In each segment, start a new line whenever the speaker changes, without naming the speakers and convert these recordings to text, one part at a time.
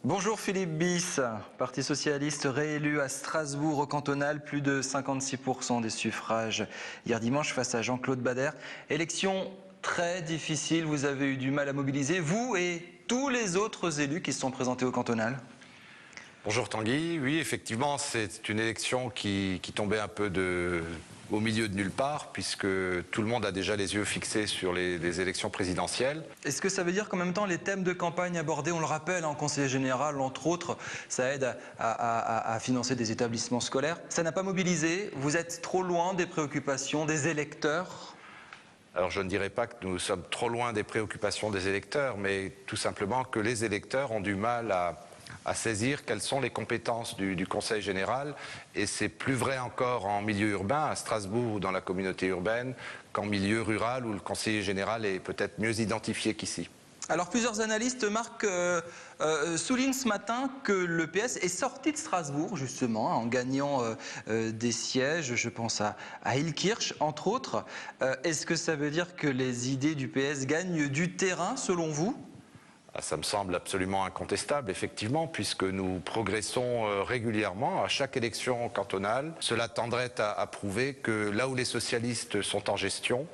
Bonjour Philippe Bis, Parti Socialiste réélu à Strasbourg au cantonal, plus de 56% des suffrages hier dimanche face à Jean-Claude Bader. Élection très difficile, vous avez eu du mal à mobiliser, vous et tous les autres élus qui se sont présentés au cantonal.
Bonjour Tanguy, oui effectivement c'est une élection qui tombait un peu au milieu de nulle part puisque tout le monde a déjà les yeux fixés sur les élections présidentielles.
Est-ce que ça veut dire qu'en même temps les thèmes de campagne abordés, on le rappelle en conseiller général entre autres, ça aide à financer des établissements scolaires, ça n'a pas mobilisé, vous êtes trop loin des préoccupations des électeurs?
Alors je ne dirais pas que nous sommes trop loin des préoccupations des électeurs, mais tout simplement que les électeurs ont du mal à saisir quelles sont les compétences du Conseil général, et c'est plus vrai encore en milieu urbain, à Strasbourg ou dans la communauté urbaine, qu'en milieu rural où le conseiller général est peut-être mieux identifié qu'ici.
Alors plusieurs analystes soulignent ce matin que le PS est sorti de Strasbourg justement en gagnant des sièges, je pense à Illkirch entre autres. Est-ce que ça veut dire que les idées du PS gagnent du terrain selon vous ?
Ça me semble absolument incontestable, effectivement, puisque nous progressons régulièrement à chaque élection cantonale. Cela tendrait à prouver que là où les socialistes sont en gestion,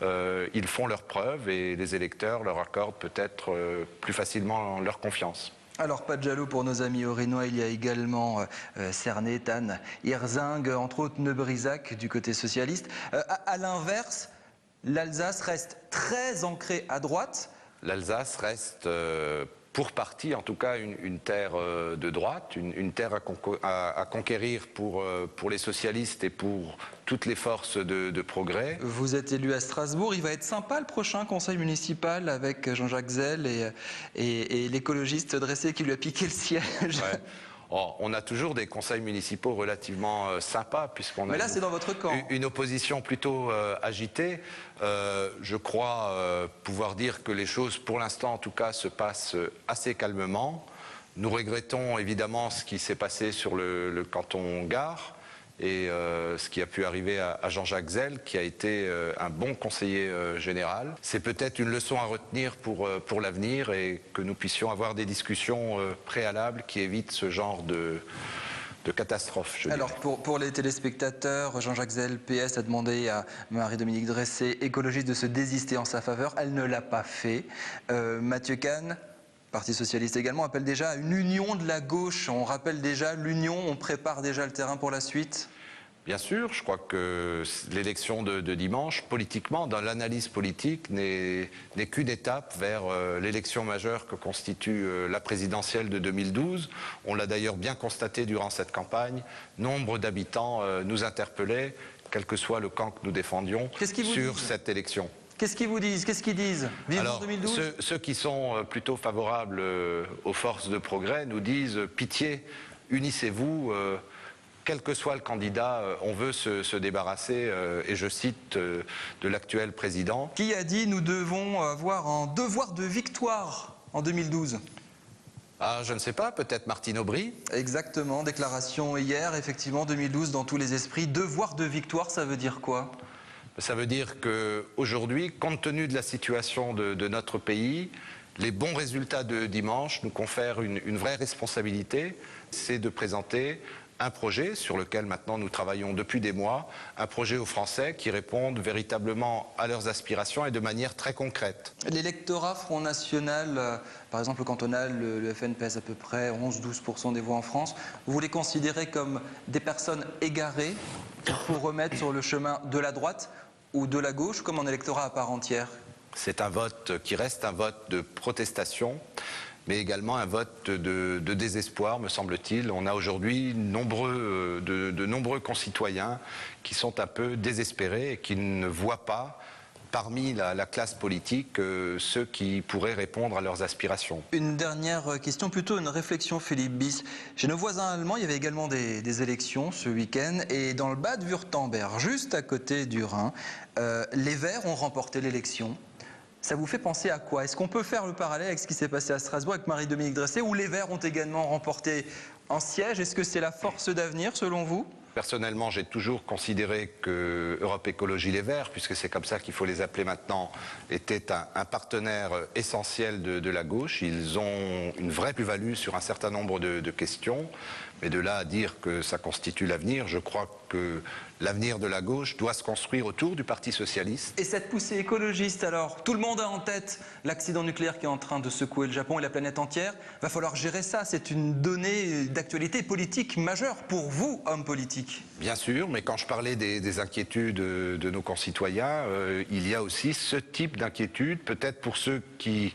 ils font leurs preuves et les électeurs leur accordent peut-être plus facilement leur confiance.
Alors, pas de jaloux pour nos amis orinois, il y a également Cernay, Tannes, Hirzing, entre autres Neubrisac du côté socialiste. À l'inverse, l'Alsace reste très ancrée à droite.
L'Alsace reste, pour partie en tout cas, une terre de droite, une terre à conquérir pour les socialistes et pour toutes les forces de progrès.
Vous êtes élu à Strasbourg, il va être sympa le prochain conseil municipal avec Jean-Jacques Zell et l'écologiste dressé qui lui a piqué le siège.
Ouais. Oh, on a toujours des conseils municipaux relativement sympas puisqu'on a
là, c'est dans votre camp.
Une opposition plutôt agitée. Je crois pouvoir dire que les choses, pour l'instant en tout cas, se passent assez calmement. Nous regrettons évidemment ce qui s'est passé sur le canton Gard et ce qui a pu arriver à Jean-Jacques Zell, qui a été un bon conseiller général. C'est peut-être une leçon à retenir pour l'avenir et que nous puissions avoir des discussions préalables qui évitent ce genre de catastrophe.
Alors pour les téléspectateurs, Jean-Jacques Zell, PS, a demandé à Marie-Dominique Dressé, écologiste, de se désister en sa faveur. Elle ne l'a pas fait. Mathieu Kahn, Parti Socialiste également, appelle déjà à une union de la gauche. On rappelle déjà l'union, on prépare déjà le terrain pour la suite.
Bien sûr, je crois que l'élection de dimanche, politiquement, dans l'analyse politique, n'est qu'une étape vers l'élection majeure que constitue la présidentielle de 2012. On l'a d'ailleurs bien constaté durant cette campagne. Nombre d'habitants nous interpellaient, quel que soit le camp que nous défendions, sur cette élection.
Qu'est-ce qu'ils vous disent? Qu'est-ce qu'ils disent?
Alors, 2012 ceux qui sont plutôt favorables aux forces de progrès nous disent « Pitié, unissez-vous ». Quel que soit le candidat, on veut se débarrasser, et je cite, de l'actuel président.
Qui a dit nous devons avoir un devoir de victoire en 2012 ?
Ah, je ne sais pas, peut-être Martine Aubry.
Exactement, déclaration hier, effectivement, 2012 dans tous les esprits. Devoir de victoire, ça veut dire quoi ?
Ça veut dire qu'aujourd'hui, compte tenu de la situation de notre pays, les bons résultats de dimanche nous confèrent une vraie responsabilité, c'est de présenter un projet sur lequel maintenant nous travaillons depuis des mois, un projet aux Français qui répondent véritablement à leurs aspirations et de manière très concrète.
L'électorat Front National, par exemple au cantonal, le FN pèse à peu près 11-12% des voix en France. Vous les considérez comme des personnes égarées qu'il faut remettre sur le chemin de la droite ou de la gauche comme un électorat à part entière?
C'est un vote qui reste un vote de protestation, mais également un vote de désespoir, me semble-t-il. On a aujourd'hui de nombreux concitoyens qui sont un peu désespérés et qui ne voient pas parmi la classe politique ceux qui pourraient répondre à leurs aspirations.
Une dernière question, plutôt une réflexion, Philippe Bis. Chez nos voisins allemands, il y avait également des élections ce week-end, et dans le Bade-Wurtemberg, juste à côté du Rhin, les Verts ont remporté l'élection. Ça vous fait penser à quoi? Est-ce qu'on peut faire le parallèle avec ce qui s'est passé à Strasbourg avec Marie-Dominique Dressé, où les Verts ont également remporté un siège? Est-ce que c'est la force d'avenir selon vous?
Personnellement, j'ai toujours considéré que Europe Écologie Les Verts, puisque c'est comme ça qu'il faut les appeler maintenant, était un partenaire essentiel de la gauche. Ils ont une vraie plus-value sur un certain nombre de questions. Mais de là à dire que ça constitue l'avenir, je crois que l'avenir de la gauche doit se construire autour du Parti socialiste.
Et cette poussée écologiste, alors, tout le monde a en tête l'accident nucléaire qui est en train de secouer le Japon et la planète entière. Va falloir gérer ça. C'est une donnée d'actualité politique majeure pour vous, hommes politiques.
Bien sûr, mais quand je parlais des inquiétudes de nos concitoyens, il y a aussi ce type d'inquiétude, peut-être pour ceux qui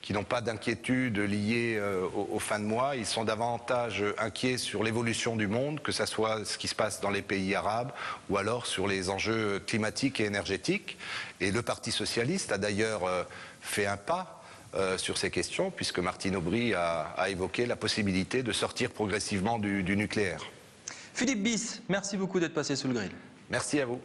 n'ont pas d'inquiétude liée aux fins de mois. Ils sont davantage inquiets sur l'évolution du monde, que ce soit ce qui se passe dans les pays arabes ou alors sur les enjeux climatiques et énergétiques. Et le Parti socialiste a d'ailleurs fait un pas sur ces questions, puisque Martine Aubry a évoqué la possibilité de sortir progressivement du nucléaire.
Philippe Bis, merci beaucoup d'être passé sous le grill.
Merci à vous.